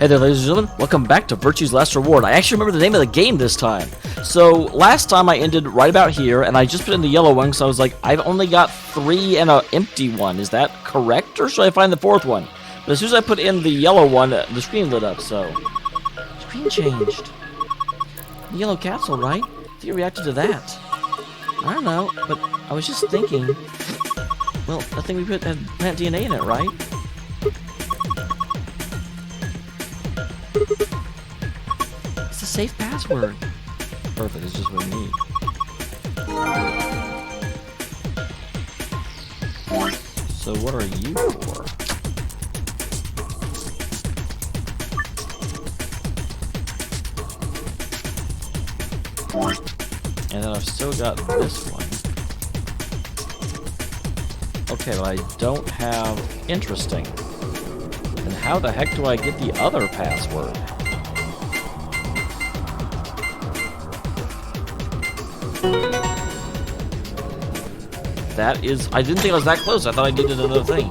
Hey there, ladies and gentlemen. Welcome back to Virtue's Last Reward. I actually remember the name of the game this time. So, last time I ended right about here, and I just put in the yellow one, so I was like, I've only got 3 and an empty one. Is that correct, or should I find the 4th one? But as soon as I put in the yellow one, the screen lit up, so... Screen changed. The yellow capsule, right? I think it reacted to that. I don't know, but I was just thinking... Well, I think we put that plant DNA in it, right? It's a safe password. Perfect, it's just what we need. So what are you for? And then I've still got this one. Okay, but I don't have interesting. And how the heck do I get the other password? That is... I didn't think I was that close. I thought I needed another thing.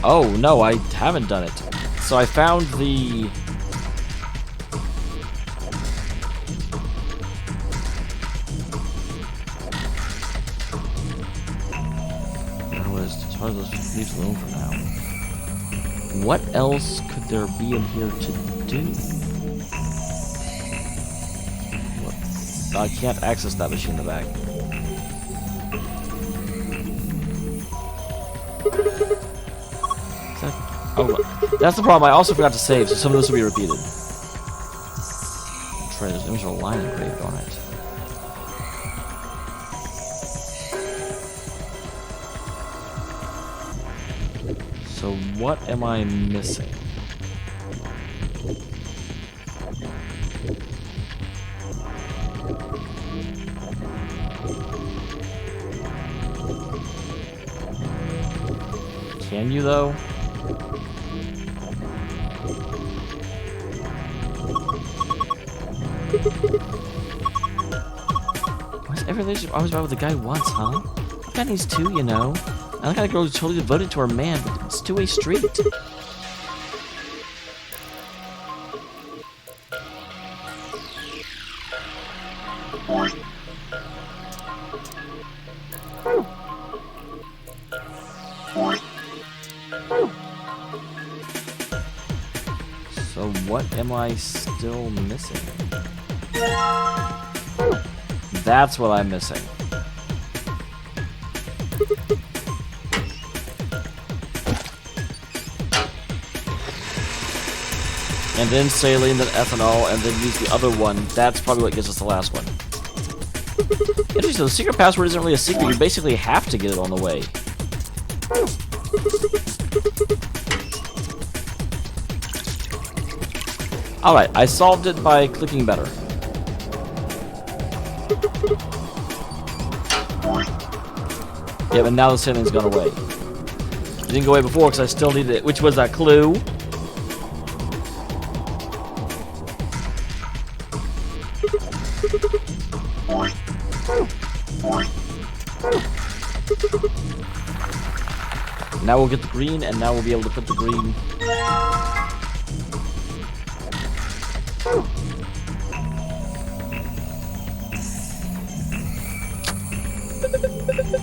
Oh, no, I haven't done it. So I found the... Leave alone for now. What else could there be in here to do? What? I can't access that machine in the back. Oh, that's the problem. I also forgot to save, so some of this will be repeated. That's right, there's a line engraved on it. So what am I missing? Can you though? Why's every relationship always about what the guy wants, huh? The guy needs 2, you know. I got a girl who's totally devoted to her man, but it's a two-way street. So what am I still missing? That's what I'm missing. And then saline, then ethanol, and then use the other one. That's probably what gives us the last one. Interesting, the secret password isn't really a secret. You basically have to get it on the way. Alright, I solved it by clicking better. Yeah, but now the salin's gone away. It didn't go away before because I still needed it, which was that clue. Now we'll get the green, and now we'll be able to put the green.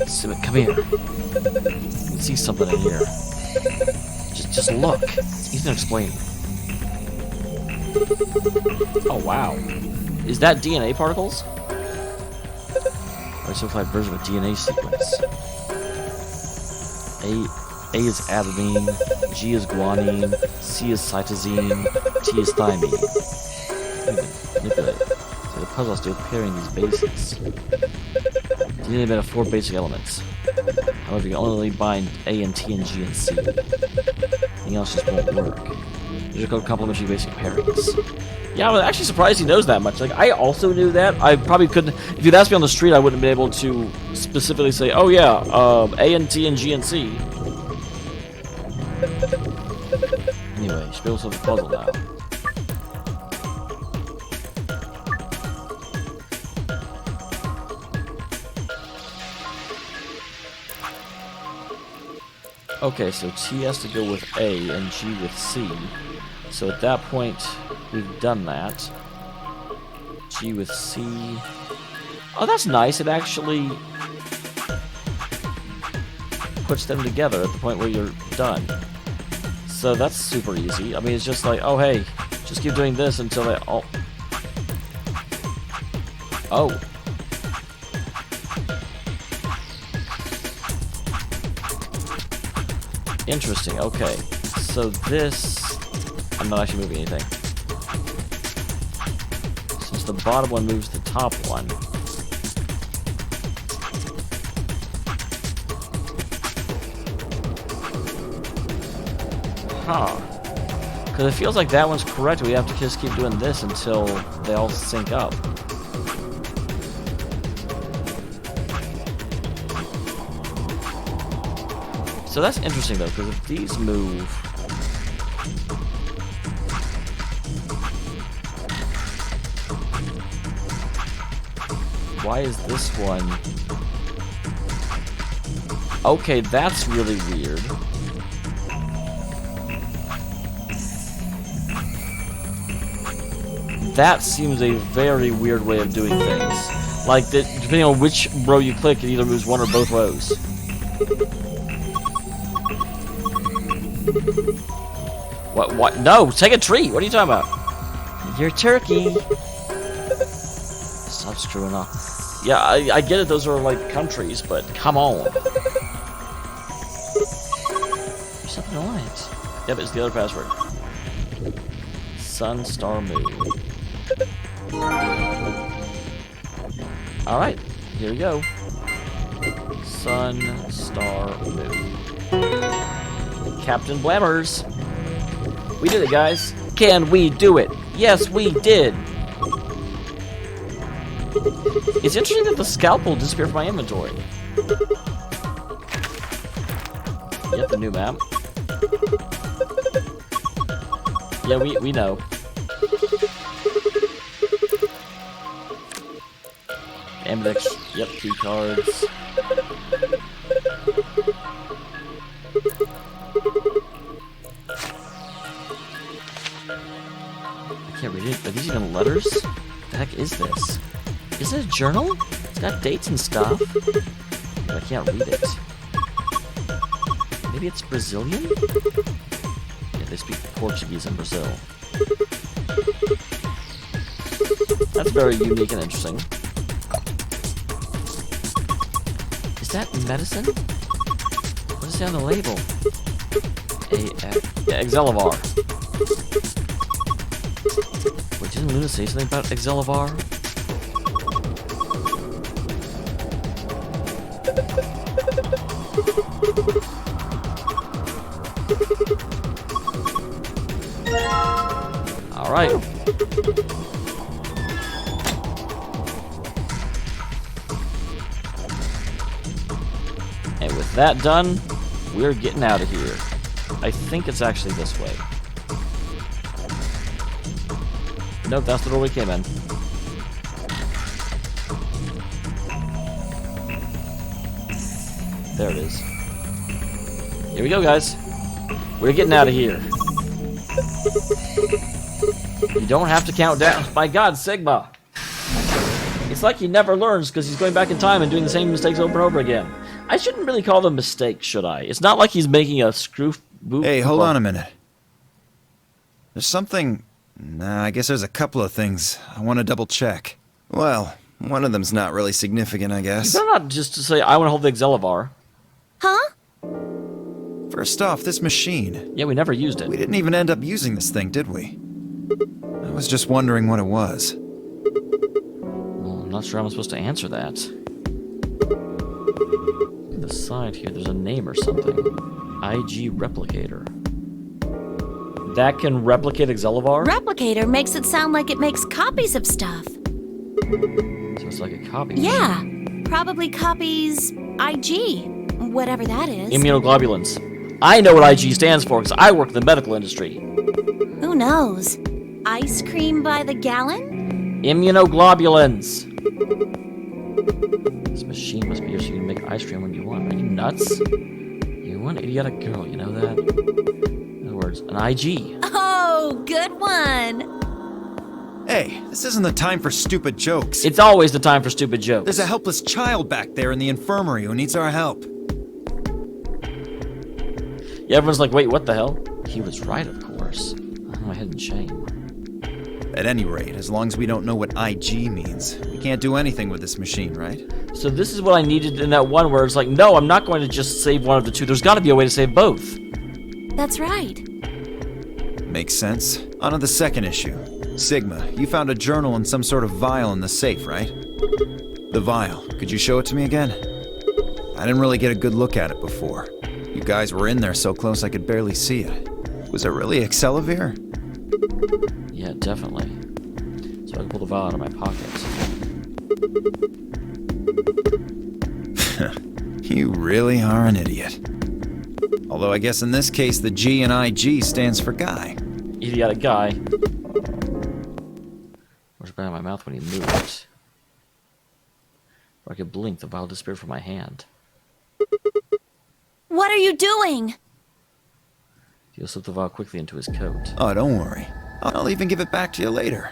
Simit, come here. You can see something in here. Just look. It's easy to explain. Oh wow. Is that DNA particles? Or a simplified version of a DNA sequence. A is adenine, G is guanine, C is cytosine, T is thymine. Manipulate. So the puzzle has to do with pairing these bases. DNA made of 4 basic elements. However, you can only bind A and T and G and C. Anything else just won't work. These are called complementary basic pairings. Yeah, I was actually surprised he knows that much. Like, I also knew that. I probably couldn't... If you'd asked me on the street, I wouldn't have been able to specifically say, oh yeah, A and T and G and C. Anyway, you should be able to solve the puzzle now. Okay, so T has to go with A and G with C. So at that point, we've done that. G with C. Oh, that's nice. It actually puts them together at the point where you're done. So that's super easy. I mean, it's just like, oh, hey, just keep doing this until they all... Oh. Interesting, okay. So this... I'm not actually moving anything. Since the bottom one moves the top one. Huh. Because it feels like that one's correct. We have to just keep doing this until they all sync up. So that's interesting though, because if these move... Why is this one... Okay, that's really weird. That seems a very weird way of doing things. Like, depending on which row you click, it either moves one or both rows. What? No, take a tree! What are you talking about? You're turkey! Stop screwing up. Yeah, I get it, those are like countries, but come on. There's something on it. Yep, it's the other password. Sun, star, moon. Alright, here we go. Sun, star, moon. Captain Blammers. We did it, guys. Can we do it? Yes, we did. It's interesting that the scalpel disappeared from my inventory. Yep, the new map. Yeah, we know. Amdex, yep, key cards. I can't read it. Are these even letters? What the heck is this? Is it a journal? It's got dates and stuff. But I can't read it. Maybe it's Brazilian? Yeah, they speak Portuguese in Brazil. That's very unique and interesting. Is that medicine? What does it say on the label? Yeah, Exelivar. Wait, didn't Luna say something about Exelivar? Alright. And with that done, we're getting out of here. I think it's actually this way. Nope, that's the door we came in. There it is. Here we go, guys. We're getting out of here. You don't have to count down. My God, Sigma. It's like he never learns because he's going back in time and doing the same mistakes over and over again. I shouldn't really call them mistakes, should I? It's not like he's making a screw... Hey, hold on a minute. There's something... Nah, I guess there's a couple of things I want to double check. Well, one of them's not really significant, I guess. You better not just to say, I want to hold the Exelivar. Huh? First off, this machine. Yeah, we never used it. We didn't even end up using this thing, did we? I was just wondering what it was. Well, I'm not sure how I'm supposed to answer that. On the side here, there's a name or something. IG Replicator. That can replicate Exelivar? Replicator makes it sound like it makes copies of stuff. So it's like a copy. Yeah, probably copies IG, whatever that is. Immunoglobulins. I know what IG stands for because I work in the medical industry. Who knows? Ice cream by the gallon? Immunoglobulins. This machine must be here so you can make ice cream when you want. Are you nuts? You You're one idiotic girl, you know that? In other words, an IG. Oh, good one. Hey, this isn't the time for stupid jokes. It's always the time for stupid jokes. There's a helpless child back there in the infirmary who needs our help. Yeah, everyone's like, wait, what the hell? He was right, of course. My hidden shame. At any rate, as long as we don't know what IG means, we can't do anything with this machine, right? So this is what I needed in that one where it's like, no, I'm not going to just save one of the two. There's got to be a way to save both. That's right. Makes sense. On to the second issue. Sigma, you found a journal and some sort of vial in the safe, right? The vial. Could you show it to me again? I didn't really get a good look at it before. You guys were in there so close I could barely see it. Was it really Excelavir? Yeah, definitely. So I can pull the vial out of my pocket. You really are an idiot. Although I guess in this case the G in IG stands for guy. Idiotic guy. Where's it been in my mouth when he moved? Or I could blink, the vial disappeared from my hand. What are you doing? He'll slip the vial quickly into his coat. Oh, don't worry. I'll even give it back to you later.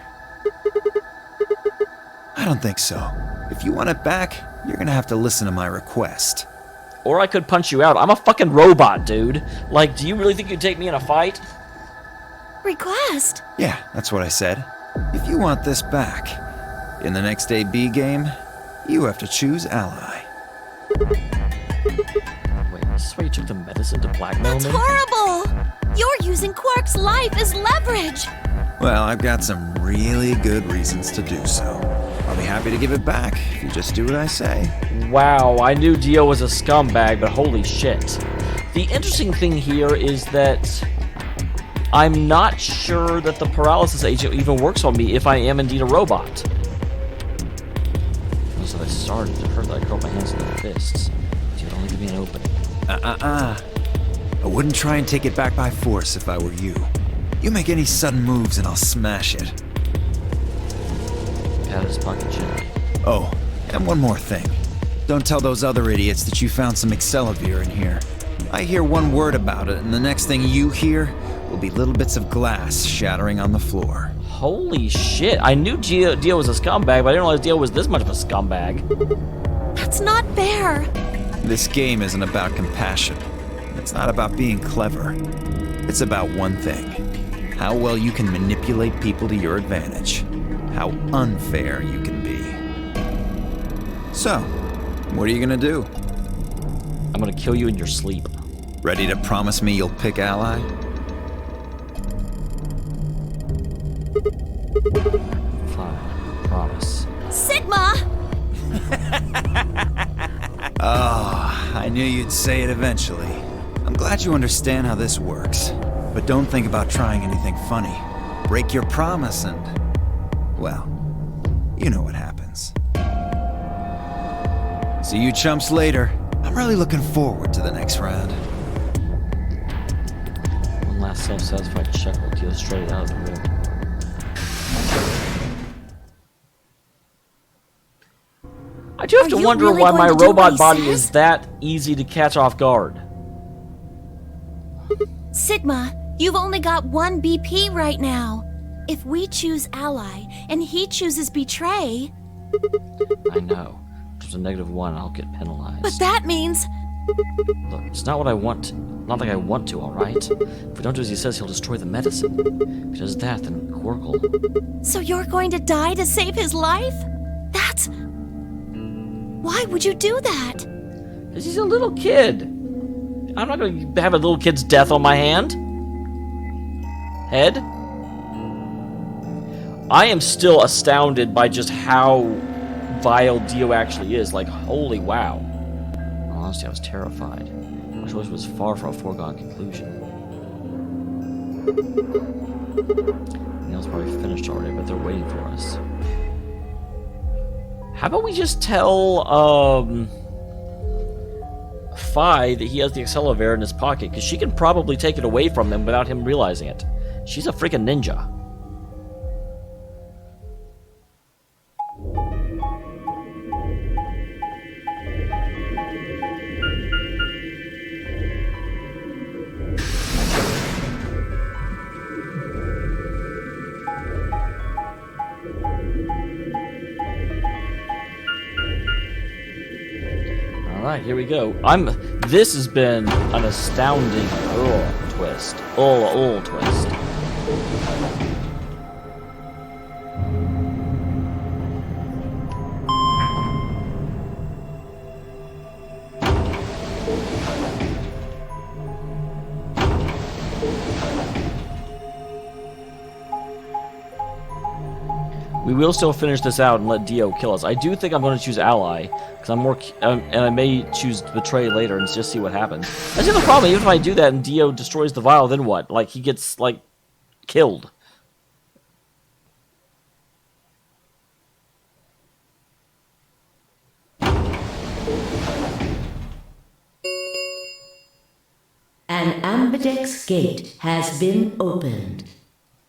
I don't think so. If you want it back, you're gonna have to listen to my request. Or I could punch you out. I'm a fucking robot, dude. Like, do you really think you'd take me in a fight? Request? Yeah, that's what I said. If you want this back, in the next AB game, you have to choose ally. Wait, this is why you took the medicine to blackmail That's me? horrible! You're using Quark's life as leverage! Well, I've got some really good reasons to do so. I'll be happy to give it back if you just do what I say. Wow, I knew Dio was a scumbag, but holy shit. The interesting thing here is that I'm not sure that the paralysis agent even works on me if I am indeed a robot. So I started to hurt that I curled my hands into fists. Dude, only give me an opening. I wouldn't try and take it back by force if I were you. You make any sudden moves and I'll smash it. Pat his pocket gently. Oh, and one more thing. Don't tell those other idiots that you found some Excelavir in here. I hear one word about it, and the next thing you hear will be little bits of glass shattering on the floor. Holy shit, I knew Dio was a scumbag, but I didn't realize Dio was this much of a scumbag. That's not fair! This game isn't about compassion. It's not about being clever. It's about one thing. How well you can manipulate people to your advantage. How unfair you can be. So, what are you gonna do? I'm gonna kill you in your sleep. Ready to promise me you'll pick ally? Fine, promise. Sigma! Oh, I knew you'd say it eventually. I'm glad you understand how this works. But don't think about trying anything funny. Break your promise and, well, you know what happens. See you chumps later. I'm really looking forward to the next round. One last self-satisfied check will deal straight out of the room. I do have Are to you wonder really why going my to do what robot he body says? is that easy to catch off guard. Sigma, you've only got one BP right now. If we choose ally and he chooses betray, I know. If there's a -1, I'll get penalized. but that means Look, it's not what I want. Not like I want to, alright? If we don't do as he says, he'll destroy the medicine. If he does that, then Quirkle. so you're going to die to save his life? That's... Why would you do that? Because he's a little kid. I'm not going to have a little kid's death on my hand. Head. I am still astounded by just how vile Dio actually is. Like, holy wow. Honestly, I was terrified. My choice was far from a foregone conclusion. Neil's probably finished already, but they're waiting for us. How about we just tell, Phi that he has the Excelavir in his pocket, because she can probably take it away from him without him realizing it. She's a freaking ninja. Alright, here we go. This has been an astounding twist. Twist. We will still finish this out and let Dio kill us. I do think I'm going to choose Ally, because I'm more, and I may choose Betray later and just see what happens. I see the problem. Even if I do that and Dio destroys the vial, then what? Like, he gets, like, killed. An ambidex gate has been opened.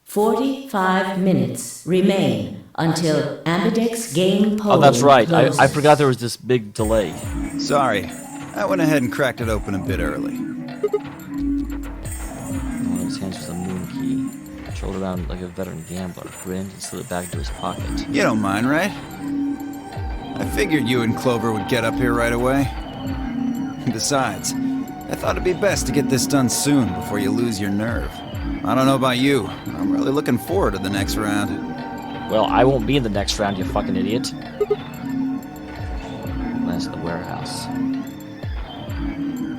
45 minutes remain until ambidex game polling Oh, that's right. closes. I forgot there was this big delay. Sorry, I went ahead and cracked it open a bit early. One of his hands was a moon key. Trolled around like a veteran gambler, grinned and slid it back into his pocket. You don't mind, right? I figured you and Clover would get up here right away. Besides, I thought it'd be best to get this done soon before you lose your nerve. I don't know about you, but I'm really looking forward to the next round. Well, I won't be in the next round, you fucking idiot. Glance at the warehouse.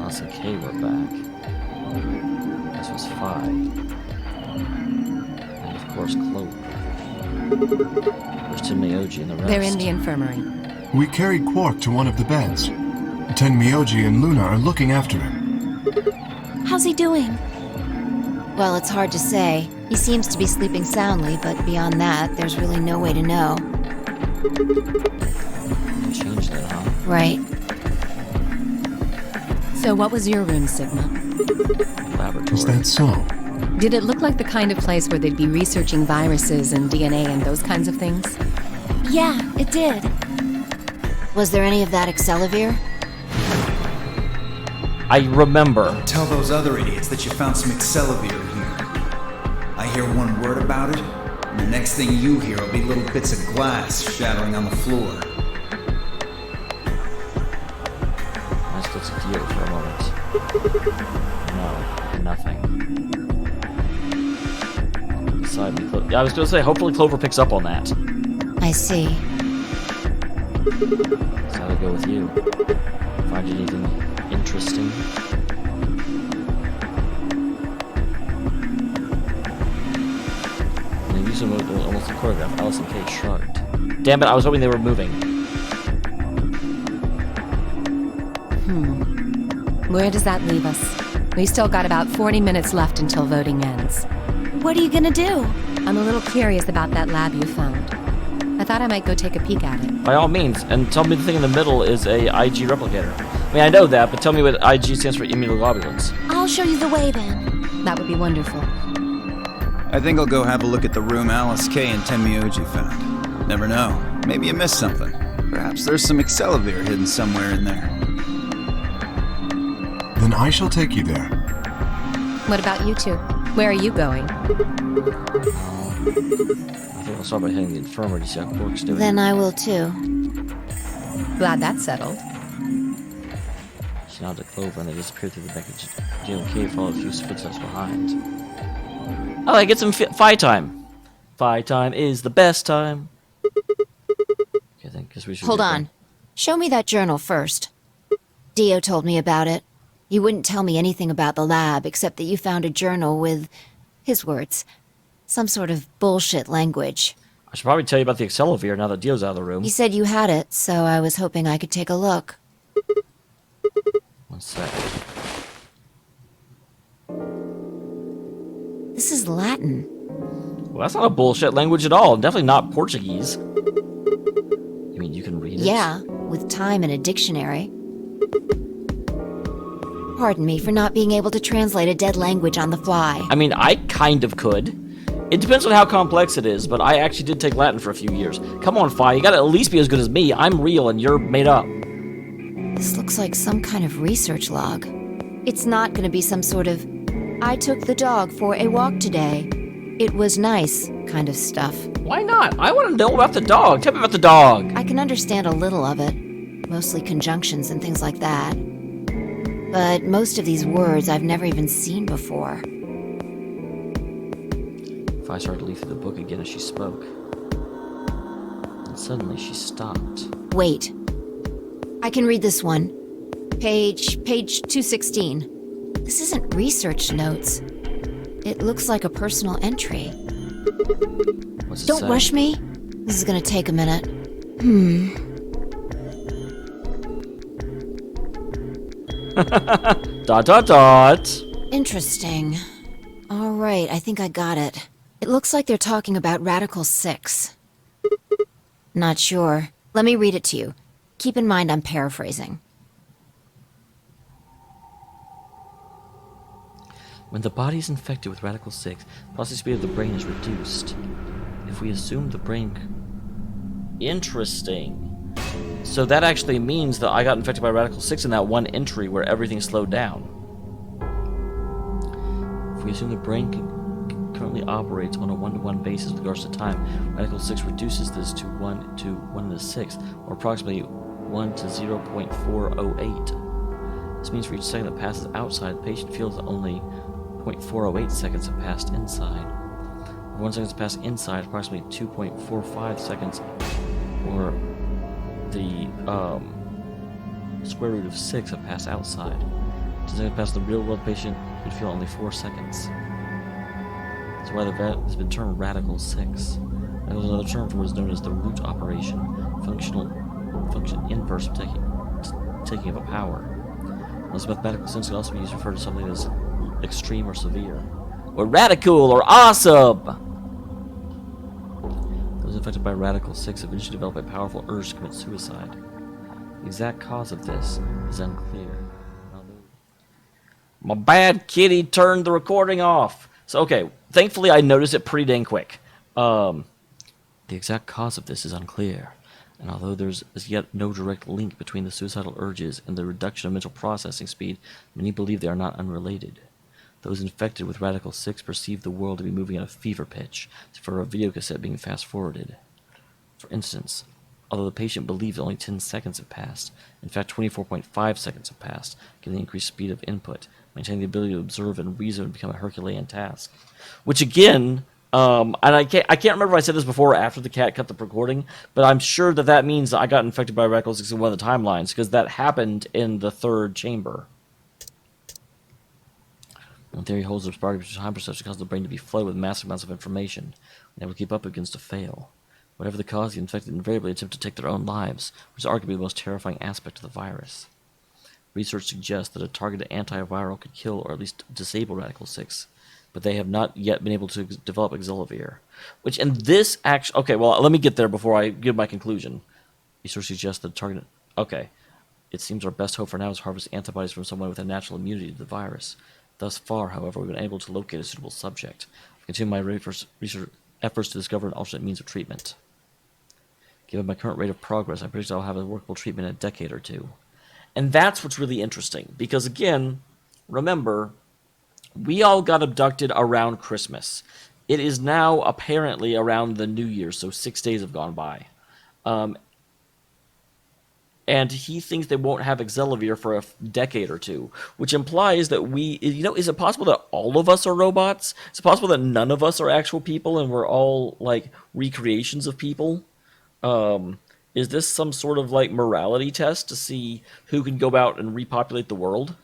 Alice and Kay were back. This was 5. And of course, Clover. There's Dameol and the rest. They're in the infirmary. We carried Quark to one of the beds. Dameol and Luna are looking after him. How's he doing? Well, it's hard to say. He seems to be sleeping soundly, but beyond that, there's really no way to know. Change that, huh? Right. So what was your room, Sigma? Laboratory. Is that so? Did it look like the kind of place where they'd be researching viruses and DNA and those kinds of things? Yeah, it did. Was there any of that Accelavir? I remember. Tell those other idiots that you found some Accelavir here. I hear one word about it, and the next thing you hear will be little bits of glass shattering on the floor. I just looked at Dio for a moment. No, nothing. Beside me, yeah, I was going to say, hopefully Clover picks up on that. I see. So I'll go with you. Find anything interesting? And they used almost a choreograph. Alice and Kay shrugged. Damn it, I was hoping they were moving. Where does that leave us? We still got about 40 minutes left until voting ends. What are you gonna do? I'm a little curious about that lab you found. I thought I might go take a peek at it. By all means, and tell me the thing in the middle is a IG replicator. I mean, I know that, but tell me what IG stands for immunoglobulins. I'll show you the way then. That would be wonderful. I think I'll go have a look at the room Alice Kay and Dameol found. Never know. Maybe you missed something. Perhaps there's some Accelavir hidden somewhere in there. Then I shall take you there. What about you two? Where are you going? I think I'll start by hitting the infirmary to see how Quark's doing. Then I will too. Glad that's settled. She nodded to Clover and they disappeared through the back of Jill and Kay followed a few footsteps behind. Oh, I get some fight time. Fight time is the best time. Okay, then, guess we should Hold get on. Show me that journal first. Dio told me about it. You wouldn't tell me anything about the lab, except that you found a journal with, his words, some sort of bullshit language. I should probably tell you about the Accelavir now that Dio's out of the room. You said you had it, so I was hoping I could take a look. 1 sec. This is Latin. Well, that's not a bullshit language at all. Definitely not Portuguese. You mean you can read it? Yeah, with time and a dictionary. Pardon me for not being able to translate a dead language on the fly. I mean, I kind of could. It depends on how complex it is, but I actually did take Latin for a few years. Come on, Fi, you gotta at least be as good as me. I'm real and you're made up. This looks like some kind of research log. It's not gonna be some sort of, I took the dog for a walk today. It was nice kind of stuff. Why not? I want to know about the dog. Tell me about the dog. I can understand a little of it, mostly conjunctions and things like that. But most of these words I've never even seen before. If I started to leaf through the book again as she spoke. And suddenly she stopped. Wait. I can read this one. Page 216. This isn't research notes. It looks like a personal entry. What's it Don't say? rush me. This is gonna take a minute. Dot dot dot. Interesting. All right, I think I got it. It looks like they're talking about Radical 6. Not sure. Let me read it to you. Keep in mind I'm paraphrasing. When the body is infected with Radical 6, the processing speed of the brain is reduced. If we assume the brain... Interesting. So that actually means that I got infected by Radical 6 in that one entry where everything slowed down. If we assume the brain currently operates on a 1-to-1 basis with regards to time, Radical 6 reduces this to 1 to 1 to the 6th, or approximately 1 to 0.408. This means for each second that passes outside, the patient feels that only 0.408 seconds have passed inside. If 1 second has passed inside, approximately 2.45 seconds, or the square root of 6 have passed outside. 10 seconds past the real world patient would feel only 4 seconds. That's why has been termed Radical 6. That was another term for what is known as the root operation, function inverse of taking of a power. This mathematical sense can also be used to refer to something as extreme or severe, or radical or awesome. Those infected by Radical 6 eventually develop a powerful urge to commit suicide. The exact cause of this is unclear. My bad, kitty turned the recording off. So, okay, thankfully I noticed it pretty dang quick. The exact cause of this is unclear, and although there's as yet no direct link between the suicidal urges and the reduction of mental processing speed, many believe they are not unrelated. Those infected with Radical 6 perceive the world to be moving at a fever pitch, as for a video cassette being fast-forwarded. For instance, although the patient believes only 10 seconds have passed, in fact 24.5 seconds have passed, given the increased speed of input, maintaining the ability to observe and reason would become a Herculean task. Which again, and I can't remember if I said this before or after the cat cut the recording, but I'm sure that means that I got infected by Radical 6 in one of the timelines, because that happened in the third chamber. One theory holds that artificial time perception causes the brain to be flooded with massive amounts of information. When able to keep up, it begins to fail. Whatever the cause, the infected invariably attempt to take their own lives, which is arguably the most terrifying aspect of the virus. Research suggests that a targeted antiviral could kill or at least disable Radical 6, but they have not yet been able to develop Exelovir. Which, in this actually... Okay, well, let me get there before I give my conclusion. Research suggests that a targeted... Okay. It seems our best hope for now is to harvest antibodies from someone with a natural immunity to the virus. Thus far, however, we've been able to locate a suitable subject. I continue my research efforts to discover an alternate means of treatment. Given my current rate of progress, I predict I'll have a workable treatment in a decade or two. And that's what's really interesting, because again, remember, we all got abducted around Christmas. It is now apparently around the New Year, so 6 days have gone by. And he thinks they won't have Exelovir for a decade or two, which implies that is it possible that all of us are robots? Is it possible that none of us are actual people and we're all, like, recreations of people? Is this some sort of, like, morality test to see who can go out and repopulate the world?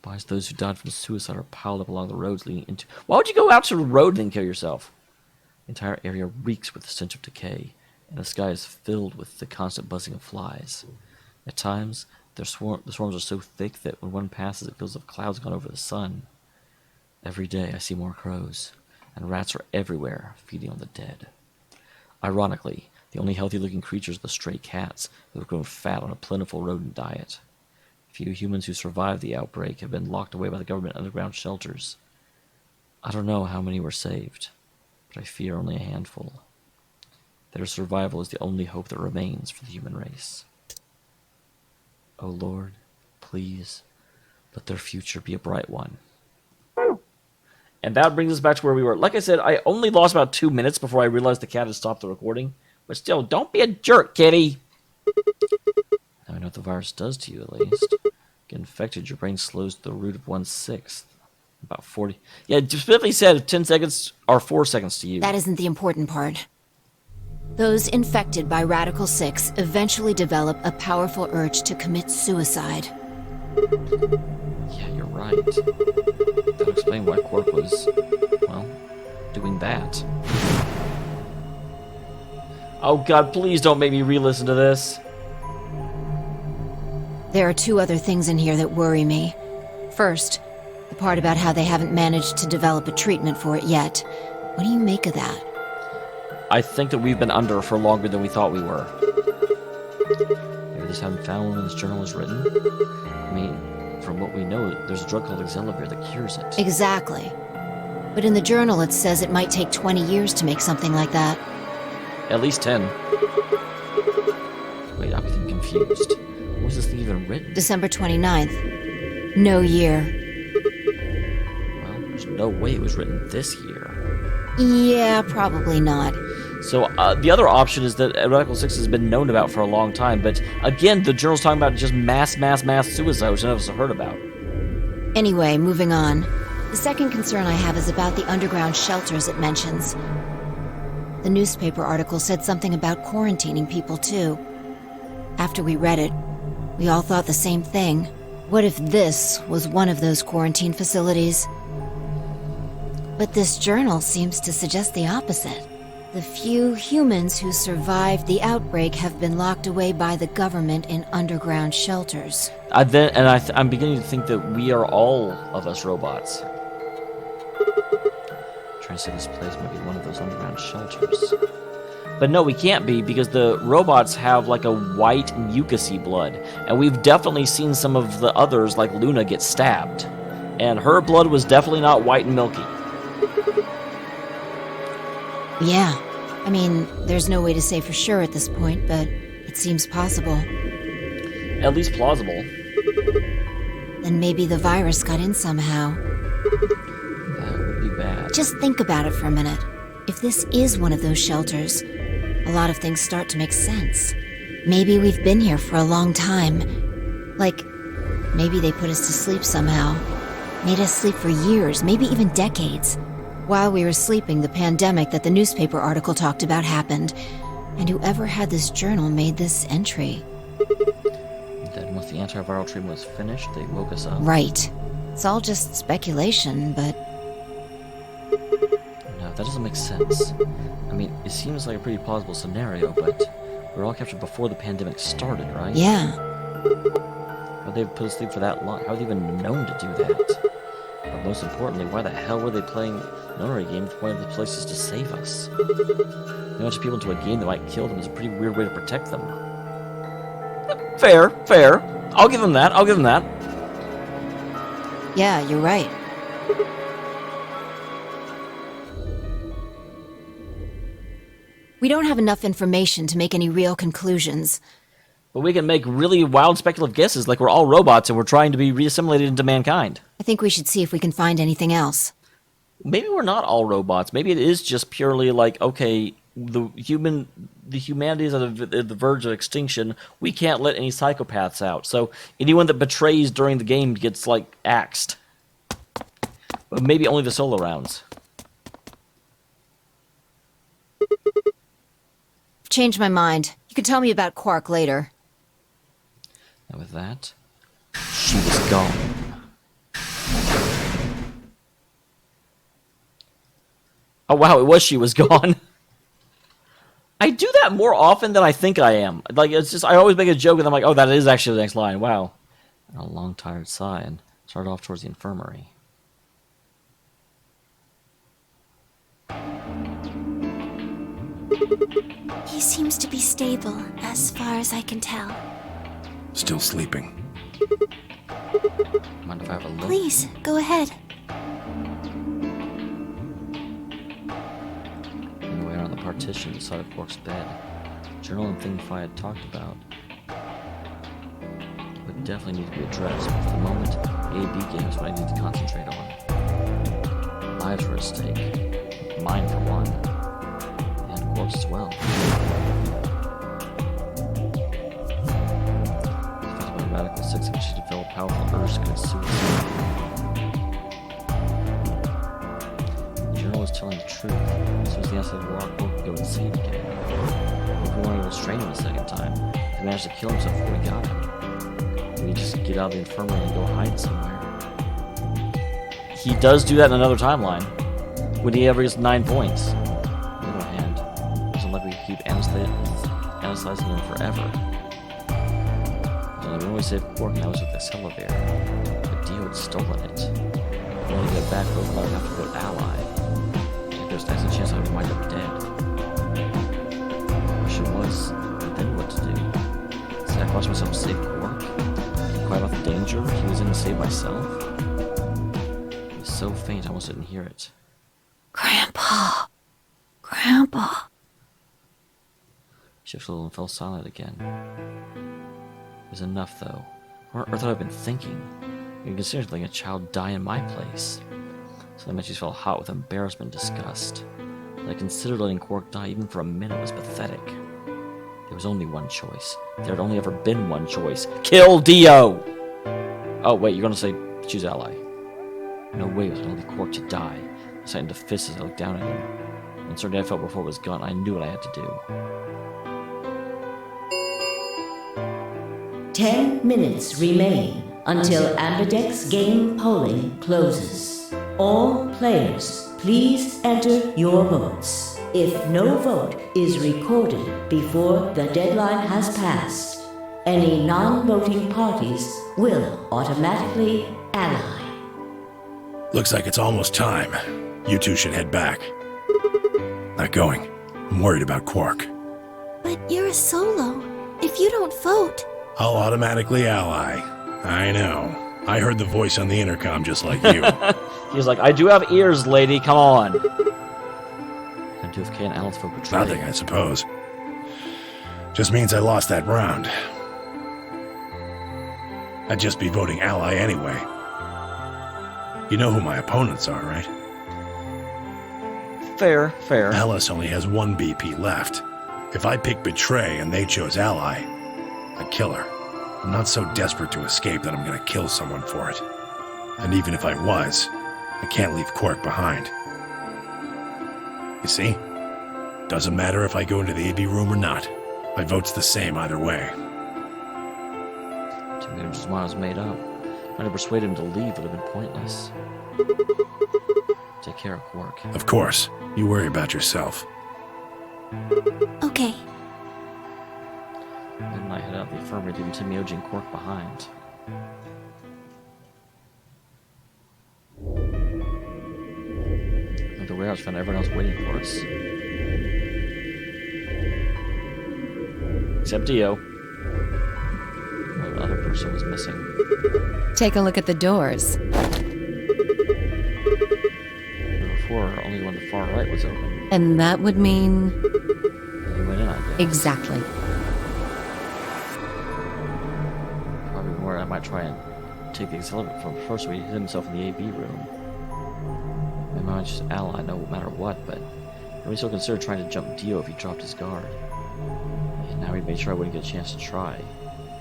Why is those who died from suicide are piled up along the roads leading into... Why would you go out to the road and then kill yourself? The entire area reeks with the stench of decay, and the sky is filled with the constant buzzing of flies. At times, the swarms are so thick that when one passes, it feels as if clouds gone over the sun. Every day, I see more crows, and rats are everywhere, feeding on the dead. Ironically, the only healthy-looking creatures are the stray cats, who have grown fat on a plentiful rodent diet. Few humans who survived the outbreak have been locked away by the government underground shelters. I don't know how many were saved, but I fear only a handful. Their survival is the only hope that remains for the human race. O Lord, please, let their future be a bright one. And that brings us back to where we were. Like I said, I only lost about 2 minutes before I realized the cat had stopped the recording, But still, don't be a jerk, kitty. Now I know what the virus does to you, at least. Get infected, your brain slows to the root of 1/6. About 40. Yeah, it specifically said 10 seconds or 4 seconds to you. That isn't the important part. Those infected by Radical 6 eventually develop a powerful urge to commit suicide. Yeah, you're right. That would explain why Quark was, well, doing that. Oh god, please don't make me re-listen to this. There are 2 other things in here that worry me. First, the part about how they haven't managed to develop a treatment for it yet. What do you make of that? I think that we've been under for longer than we thought we were. Maybe they just haven't found when this journal was written. I mean, from what we know, there's a drug called Exelavir that cures it. Exactly. But in the journal it says it might take 20 years to make something like that. At least 10. Wait, I'm getting confused. When was this thing even written? December 29th. No year. Well, there's no way it was written this year. Yeah, probably not. So the other option is that Radical 6 has been known about for a long time, but again, the journal's talking about just mass suicide, which none of us have heard about. Anyway, moving on. The second concern I have is about the underground shelters it mentions. The newspaper article said something about quarantining people, too. After we read it, we all thought the same thing. What if this was one of those quarantine facilities? But this journal seems to suggest the opposite. The few humans who survived the outbreak have been locked away by the government in underground shelters. I'm beginning to think that we are all of us robots. Trying to say this place might be one of those underground shelters. But no, we can't be, because the robots have like a white mucusy blood. And we've definitely seen some of the others, like Luna, get stabbed. And her blood was definitely not white and milky. Yeah. I mean, there's no way to say for sure at this point, but it seems possible. At least plausible. Then maybe the virus got in somehow. That would be bad. Just think about it for a minute. If this is one of those shelters, a lot of things start to make sense. Maybe we've been here for a long time. Like, maybe they put us to sleep somehow. Made us sleep for years, maybe even decades. While we were sleeping, the pandemic that the newspaper article talked about happened, and whoever had this journal made this entry. Then once the antiviral treatment was finished, they woke us up. Right. It's all just speculation, but... No, that doesn't make sense. I mean, it seems like a pretty plausible scenario, but we were all captured before the pandemic started, right? Yeah. How would they have put us to sleep for that long? How would they even known to do that? But most importantly, why the hell were they playing notary games one of the places to save us? They want people into a game that might kill them is a pretty weird way to protect them. Fair. I'll give them that. Yeah, you're right. We don't have enough information to make any real conclusions. But we can make really wild speculative guesses like we're all robots and we're trying to be reassimilated into mankind. I think we should see if we can find anything else. Maybe we're not all robots. Maybe it is just purely like, okay, the humanity is at the verge of extinction. We can't let any psychopaths out. So anyone that betrays during the game gets, like, axed. But maybe only the solo rounds. Changed my mind. You can tell me about Quark later. And with that, she was gone. Oh wow, it was she was gone. I do that more often than I think I am. Like, it's just, I always make a joke and I'm like, oh, that is actually the next line. Wow. And a long, tired sigh and started off towards the infirmary. He seems to be stable, as far as I can tell. Still sleeping. Mind if I have a look? Please, go ahead. Anywhere on the partition beside of Quark's bed. Journal and thing Fi had talked about would definitely need to be addressed, but for the moment, A-B game is what I need to concentrate on. Lives were at stake. Mine for one. And corpse as well. Radical 6 of which she developed powerful urge to commit suicide. The journal was telling the truth. As soon as the outside rock would go insane again. If we wanted to restrain him a second time, he managed to kill himself before we got him. Did he just get out of the infirmary and go hide somewhere? He does do that in another timeline. When he ever gets 9 points. On the other hand, it doesn't like we keep anesthetizing him forever. When we saved Quark, and I was with this elevator. But Dio had stolen it. In order to get it back, both of us would have to vote ally. If there's an excellent chance I would wind up dead. The question was, then what to do? Sacrifice myself to save Quark? Keep quiet about the danger he was in to save myself? It was so faint I almost didn't hear it. Grandpa. Grandpa. She shifted a little and fell silent again. It was enough, though. What on earth had I been thinking? You considered letting a child die in my place. So that meant she felt hot with embarrassment and disgust. That I considered letting Quark die even for a minute was pathetic. There was only one choice. There had only ever been one choice. Kill Dio! Oh, wait, you're gonna say choose ally. No way was gonna leave Quark to die. I sighted into fists as I looked down at him. The uncertainty I felt before it was gone, I knew what I had to do. 10 minutes remain until Ambidex game polling closes. All players, please enter your votes. If no vote is recorded before the deadline has passed, any non-voting parties will automatically ally. Looks like it's almost time. You two should head back. Not going. I'm worried about Quark. But you're a solo. If you don't vote... I'll automatically ally. I know. I heard the voice on the intercom just like you. He's like, I do have ears, lady, come on. Gonna do if Kay and Alan's vote betray. Nothing, I suppose. Just means I lost that round. I'd just be voting ally anyway. You know who my opponents are, right? Fair, fair. Alice only has one BP left. If I pick betray and they chose ally, I'd kill her. I'm not so desperate to escape that I'm gonna kill someone for it. And even if I was, I can't leave Quark behind. You see? Doesn't matter if I go into the AB room or not. My vote's the same either way. Too bad his mind was made up. Trying to persuade him to leave would have been pointless. Take care of Quark. Of course. You worry about yourself. Okay. Then I head out the infirmary, leaving Dameol and Quark behind. At the warehouse, found everyone else waiting for us. Except Dio. The other person was missing. Take a look at the doors. Before, only one on the far right was open. And that would mean... He went in, I guess. Exactly. Probably more, I might try and take the accelerator from first, so he hid himself in the AB room. My mind's just ally, no matter what, but he still considered trying to jump Dio if he dropped his guard. And now he made sure I wouldn't get a chance to try.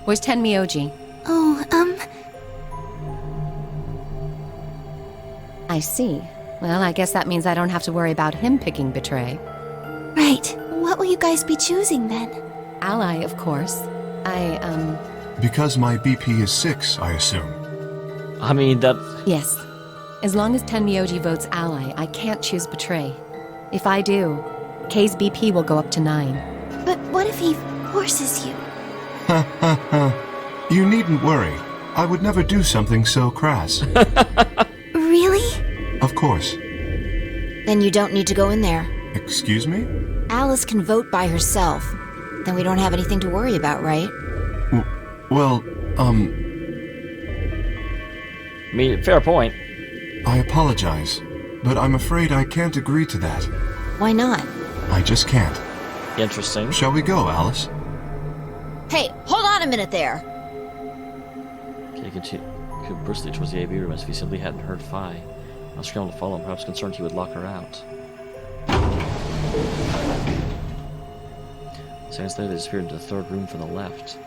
Where's Tenmyoji? Oh, I see. Well, I guess that means I don't have to worry about him picking betray. right. What will you guys be choosing then? Ally, of course. Because my BP is 6, I assume. I mean, that... Yes. As long as Tenmyoji votes ally, I can't choose betray. If I do, K's BP will go up to 9. But what if he forces you? Ha ha ha. You needn't worry. I would never do something so crass. Really? Of course. Then you don't need to go in there. Excuse me? Alice can vote by herself. Then we don't have anything to worry about, right? Well, I mean, fair point. I apologize, but I'm afraid I can't agree to that. Why not? I just can't. Interesting. Shall we go, Alice? Hey, hold on a minute there. Kay continued briskly towards the AB room as if he simply hadn't heard Phi. I scrambled to follow him, perhaps concerned he would lock her out. Seconds later, they disappeared into the third room from the left.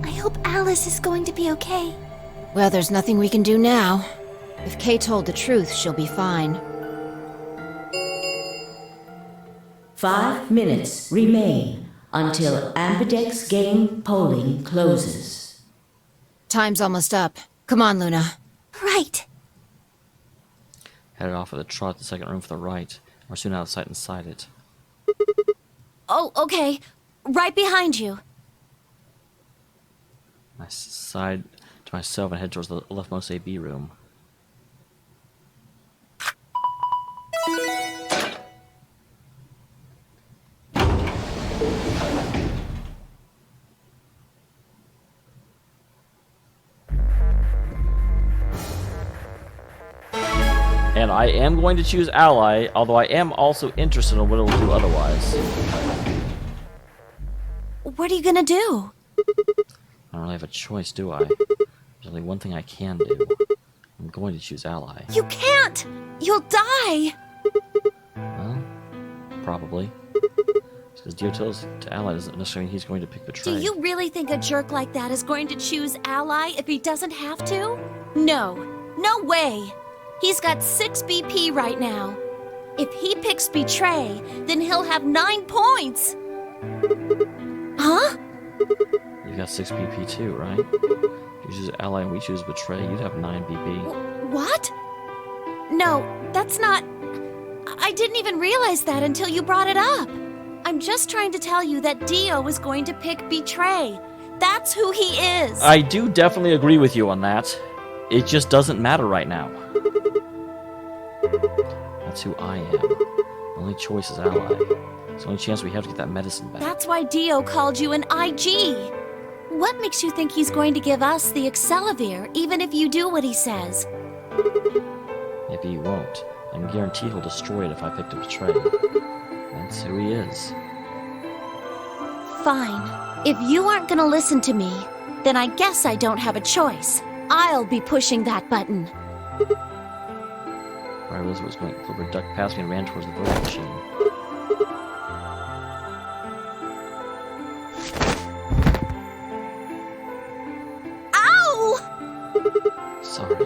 I hope Alice is going to be okay. Well, there's nothing we can do now. If Kay told the truth, she'll be fine. 5 minutes remain until Ambidex game polling closes. Time's almost up. Come on, Luna. Right. Headed off at a trot to the second room for the right. We're soon out of sight inside it. Oh, okay. Right behind you. I side to myself and head towards the leftmost AB room. And I am going to choose Ally, although I am also interested in what it will do otherwise. What are you gonna do? I don't really have a choice, do I? There's only one thing I can do. I'm going to choose Ally. You can't! You'll die! Well, probably. Because Dio tells to Ally doesn't necessarily mean he's going to pick Betray. Do you really think a jerk like that is going to choose Ally if he doesn't have to? No. No way! He's got 6 BP right now. If he picks Betray, then he'll have 9 points! Huh? You've got 6 BP too, right? If you choose Ally and we choose Betray, you'd have 9 BP. What? No, that's not... I didn't even realize that until you brought it up. I'm just trying to tell you that Dio is going to pick Betray. That's who he is. I do definitely agree with you on that. It just doesn't matter right now. That's who I am. The only choice is Ally. It's the only chance we have to get that medicine back. That's why Dio called you an IG. What makes you think he's going to give us the Accelavir, even if you do what he says? Maybe he won't. I'm guaranteed he'll destroy it if I pick to Betray. That's who he is. Fine. If you aren't gonna listen to me, then I guess I don't have a choice. I'll be pushing that button. Where Elizabeth was going, Clover ducked past me and ran towards the voting machine. Ow! Sorry. I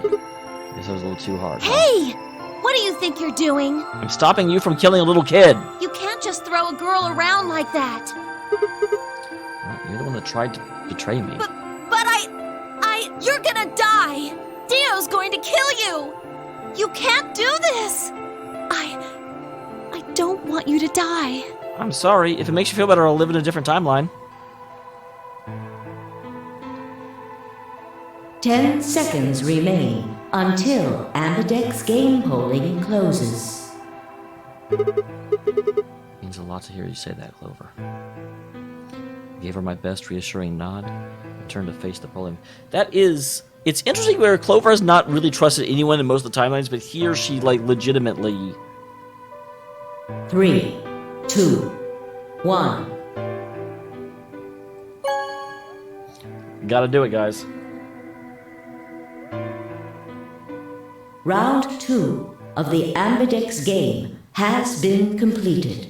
guess I was a little too hard. Hey! What do you think you're doing? I'm stopping you from killing a little kid! You can't just throw a girl around like that. Well, you're the one that tried to betray me. But you're gonna die! Dio's going to kill you! You can't do this! I don't want you to die. I'm sorry. If it makes you feel better, I'll live in a different timeline. 10 seconds remain until Ambidex game polling closes. Means a lot to hear you say that, Clover. I gave her my best reassuring nod and turned to face the polling. It's interesting where Clover has not really trusted anyone in most of the timelines, but here she, legitimately... 3, 2, 1. Gotta do it, guys. Round 2 of the Ambidex game has been completed.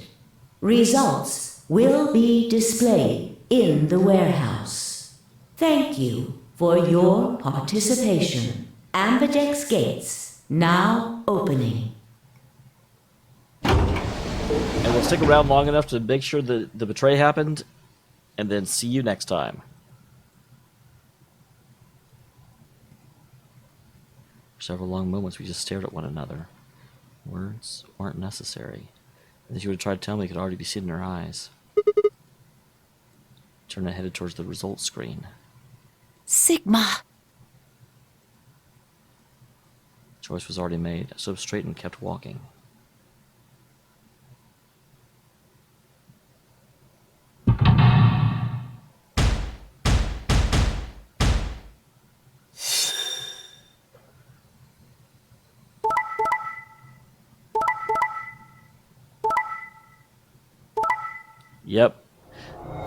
Results will be displayed in the warehouse. Thank you for your participation. Ambidex gates now opening. And we'll stick around long enough to make sure that the betray happened, and then see you next time. For several long moments, we just stared at one another. Words weren't necessary. And she would have tried to tell me, it could already be seen in her eyes. Turned and headed towards the results screen. Sigma. Choice was already made. I stood up straight and kept walking. Yep.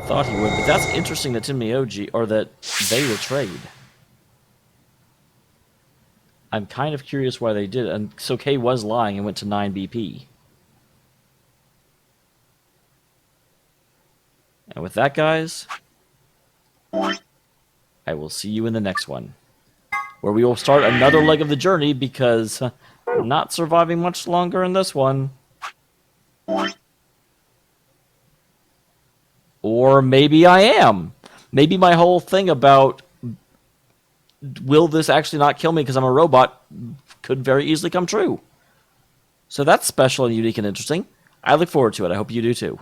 Thought he would, but that's interesting that Dameol, or that they betrayed. I'm kind of curious why they did, and so Kay was lying and went to 9 BP. And with that, guys, I will see you in the next one, where we will start another leg of the journey, because I'm not surviving much longer in this one. Or maybe I am. Maybe my whole thing about will this actually not kill me because I'm a robot could very easily come true. So that's special and unique and interesting. I look forward to it. I hope you do too.